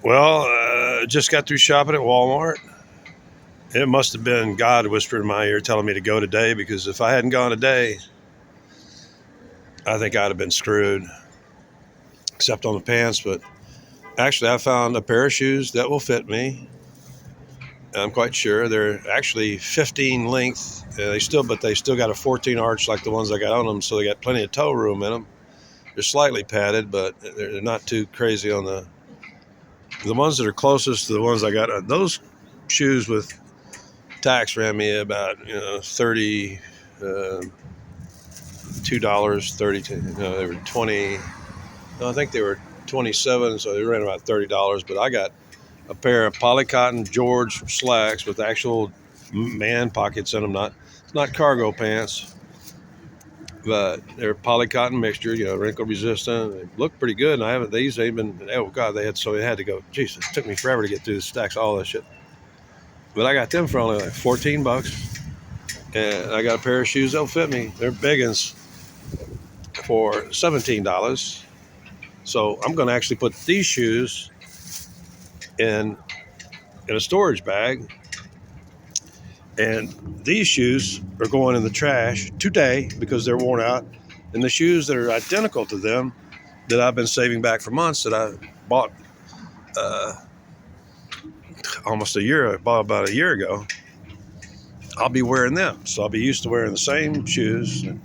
Well, just got through shopping at Walmart. It must have been God whispering in my ear telling me to go today because if I hadn't gone today, I think I'd have been screwed, except on the pants. But actually, I found a pair of shoes that will fit me. I'm quite sure they're actually 15 length. But they still got a 14 arch like the ones I got on them, so they got plenty of toe room in them. They're slightly padded, but they're not too crazy on the ones that are closest to the ones I got. Those shoes with tax ran me about 30 $2 32. They were 20. No, I think they were 27, so they ran about $30. But I got a pair of polycotton George slacks with actual man pockets in them, not cargo pants, but they're polycotton mixture, wrinkle resistant. They look pretty good, and I haven't these. They've been, oh god, they had to go. Jesus, it took me forever to get through the stacks, all that shit. But I got them for only like $14, and I got a pair of shoes that'll fit me. They're big ones for $17. So I'm going to actually put these shoes in a storage bag, and these shoes are going in the trash today because they're worn out. And the shoes that are identical to them that I've been saving back for months that I bought I bought about a year ago, I'll be wearing them. So I'll be used to wearing the same shoes and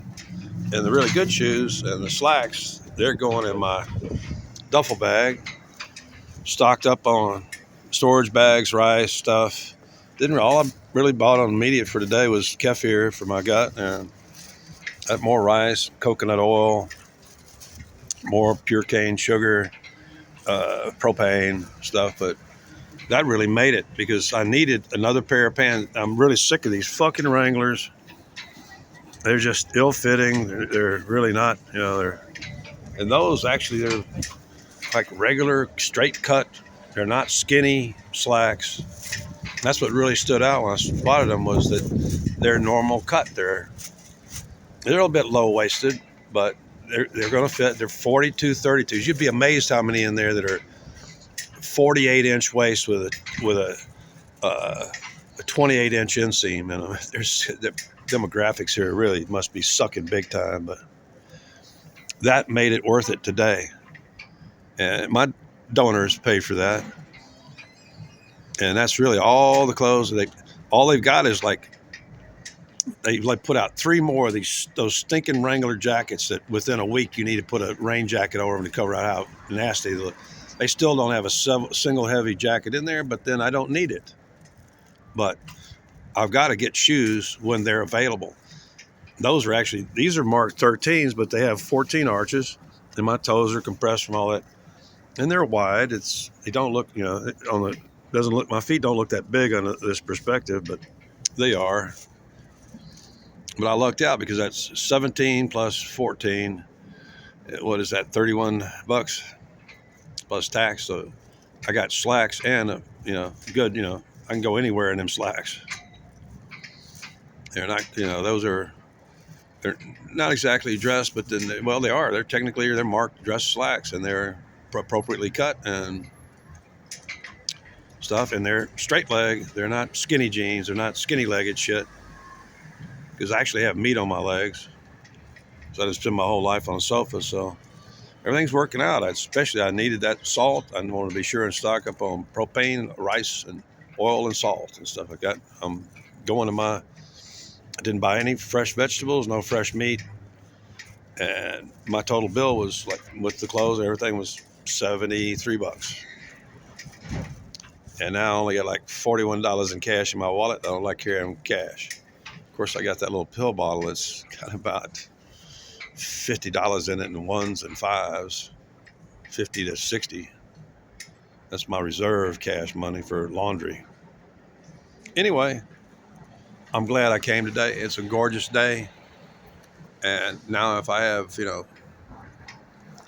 the really good shoes, and the slacks, they're going in my duffel bag, stocked up on storage bags, rice, stuff. Didn't all I really bought on immediate for today was kefir for my gut, and more rice, coconut oil, more pure cane sugar, propane stuff. But that really made it because I needed another pair of pants. I'm really sick of these fucking Wranglers. They're just ill-fitting. They're really not, and those actually they're like regular straight cut. They're not skinny slacks. That's what really stood out when I spotted them, was that they're normal cut. They're a little bit low waisted, but they're going to fit. They're 42 32s. You'd be amazed how many in there that are 48-inch waist with a 28-inch inseam. And there's the demographics here really must be sucking big time, but that made it worth it today. And my donors paid for that, and that's really all the clothes all they've got is they put out 3 more of those stinking Wrangler jackets that within a week you need to put a rain jacket over them to cover out how nasty they look. They still don't have a single heavy jacket in there, but then I don't need it. But I've got to get shoes when they're available. These are marked 13s, but they have 14 arches, and my toes are compressed from all that, and they're wide. They don't look, my feet don't look that big on this perspective, but they are. But I lucked out because that's 17 plus 14. What is that? $31 plus tax. So I got slacks and good. I can go anywhere in them slacks. They're not. They're not exactly dressed, but then they are. They're marked dress slacks, and they're appropriately cut and stuff. And they're straight leg. They're not skinny jeans. They're not skinny legged shit. Because I actually have meat on my legs. So I just spend my whole life on a sofa. So everything's working out. I needed that salt. I want to be sure and stock up on propane, rice, and oil and salt and stuff like that. I'm going to I didn't buy any fresh vegetables, no fresh meat. And my total bill was, like, with the clothes and everything, was $73. And now I only got like $41 in cash in my wallet. I don't like carrying cash. Of course, I got that little pill bottle that's got about $50 in it in ones and fives, 50 to 60. That's my reserve cash money for laundry. Anyway, I'm glad I came today. It's a gorgeous day. And now if I have,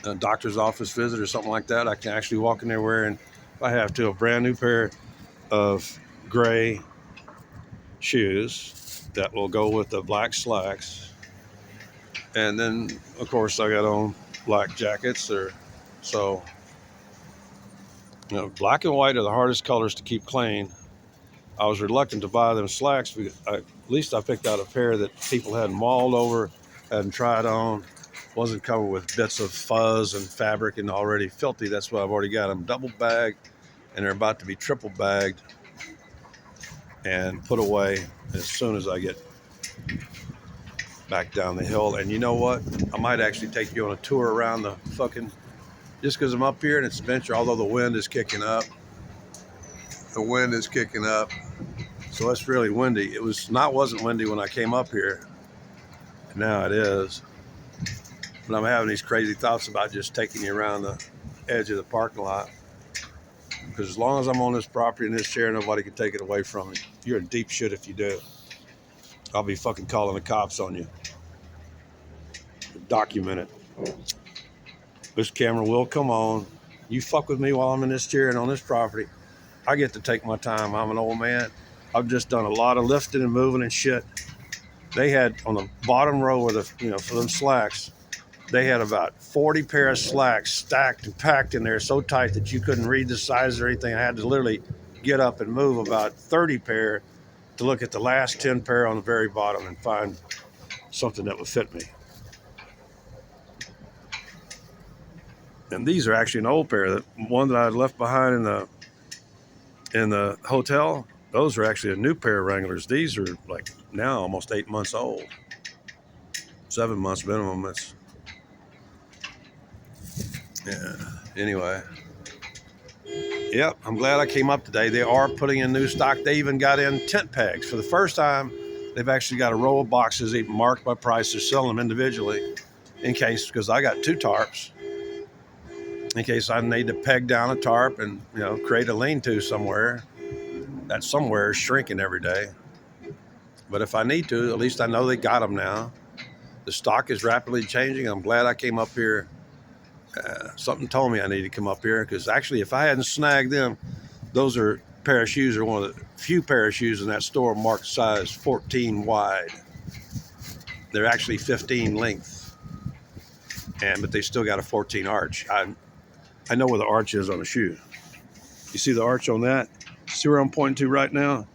a doctor's office visit or something like that, I can actually walk in there wearing, if I have to, a brand new pair of gray shoes that will go with the black slacks. And then, of course, I got on black jackets. So You know, black and white are the hardest colors to keep clean. I was reluctant to buy them slacks because at least I picked out a pair that people hadn't mauled over, hadn't tried on, wasn't covered with bits of fuzz and fabric and already filthy. That's why I've already got them double bagged, and they're about to be triple bagged and put away as soon as I get back down the hill. And you know what? I might actually take you on a tour around the fucking, just because I'm up here and it's adventure, although the wind is kicking up. The wind is kicking up. So it's really windy. It wasn't windy when I came up here. Now it is. But I'm having these crazy thoughts about just taking you around the edge of the parking lot. Because as long as I'm on this property in this chair, nobody can take it away from me. You're in deep shit if you do. I'll be fucking calling the cops on you. Document it. This camera will come on. You fuck with me while I'm in this chair and on this property. I get to take my time. I'm an old man. I've just done a lot of lifting and moving and shit. They had on the bottom row of the, for them slacks, they had about 40 pair of slacks stacked and packed in there so tight that you couldn't read the size or anything. I had to literally get up and move about 30 pair to look at the last 10 pair on the very bottom and find something that would fit me. And these are actually an old pair. The one that I had left behind in the hotel, those are actually a new pair of Wranglers. These are like now almost 8 months old. 7 months minimum. It's, yeah. Anyway. Yep, I'm glad I came up today. They are putting in new stock. They even got in tent pegs. For the first time, they've actually got a row of boxes even marked by price. They're selling them individually in case, because I got 2 tarps. In case I need to peg down a tarp and, create a lean-to somewhere. That somewhere is shrinking every day. But if I need to, at least I know they got them now. The stock is rapidly changing. I'm glad I came up here. Something told me I needed to come up here because actually if I hadn't snagged them, those pair of shoes are one of the few pair of shoes in that store marked size 14 wide. They're actually 15 length. But they still got a 14 arch. I know where the arch is on the shoe. You see the arch on that? See where I'm pointing to right now?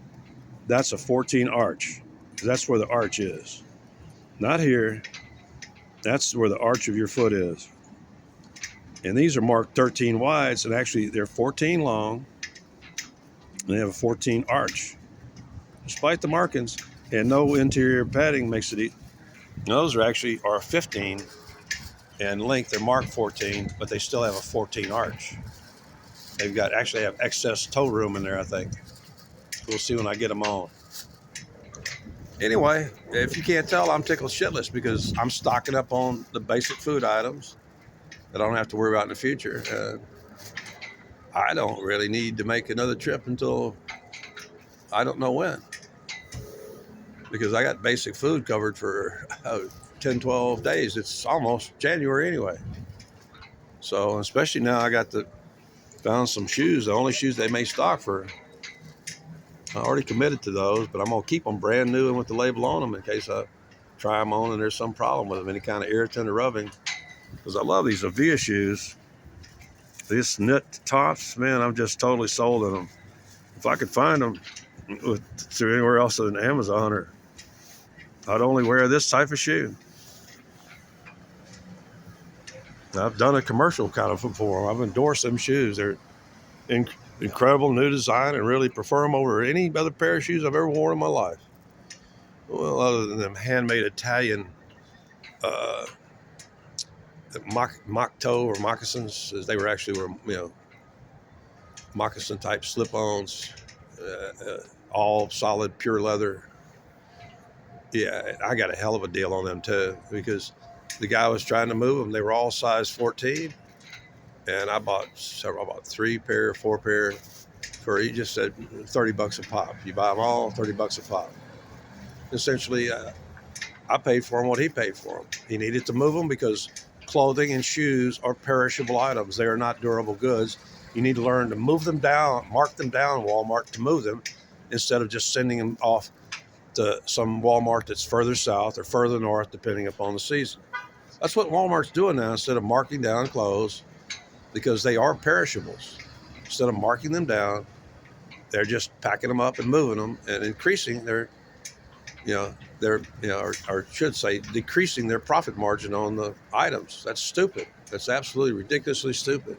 That's a 14 arch. That's where the arch is. Not here. That's where the arch of your foot is. And these are marked 13 wides, and actually they're 14 long. And they have a 14 arch. Despite the markings and no interior padding makes it those are 15 in length. They're marked 14, but they still have a 14 arch. They've actually have excess toe room in there, I think. We'll see when I get them on. Anyway, if you can't tell, I'm tickled shitless because I'm stocking up on the basic food items that I don't have to worry about in the future. I don't really need to make another trip until I don't know when. Because I got basic food covered for 10, 12 days. It's almost January anyway. So, especially now I found some shoes, the only shoes they may stock for. I already committed to those, but I'm going to keep them brand new and with the label on them in case I try them on and there's some problem with them, any kind of irritant or rubbing. Because I love these Avia shoes. These knit tops, man, I'm just totally sold on them. If I could find them through anywhere else than Amazon, I'd only wear this type of shoe. I've done a commercial kind of for them. I've endorsed them shoes. They're incredible new design and really prefer them over any other pair of shoes I've ever worn in my life. Well, other than them handmade Italian mock toe or moccasins, as they were moccasin type slip-ons, all solid pure leather. Yeah, I got a hell of a deal on them too because the guy was trying to move them. They were all size 14, and I bought 3 pair, 4 pair for, he just said $30 a pop. You buy them all, $30 a pop. Essentially, I paid for them what he paid for them. He needed to move them because clothing and shoes are perishable items. They are not durable goods. You need to learn to move them down, mark them down in Walmart to move them instead of just sending them off to some Walmart that's further south or further north, depending upon the season. That's what Walmart's doing now instead of marking down clothes because they are perishables. Instead of marking them down, they're just packing them up and moving them and increasing their, or should say, decreasing their profit margin on the items. That's stupid. That's absolutely ridiculously stupid.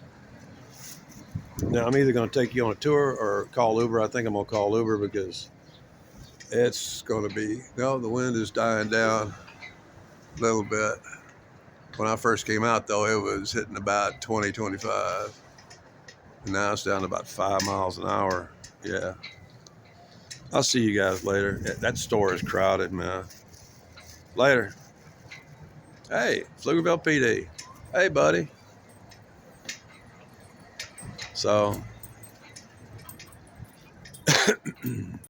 Now, I'm either going to take you on a tour or call Uber. I think I'm going to call Uber because it's going to be, no, the wind is dying down a little bit. When I first came out, though, it was hitting about 20, 25. And now it's down to about 5 miles an hour. Yeah. I'll see you guys later. That store is crowded, man. Later. Hey, Pflugerville PD. Hey, buddy. So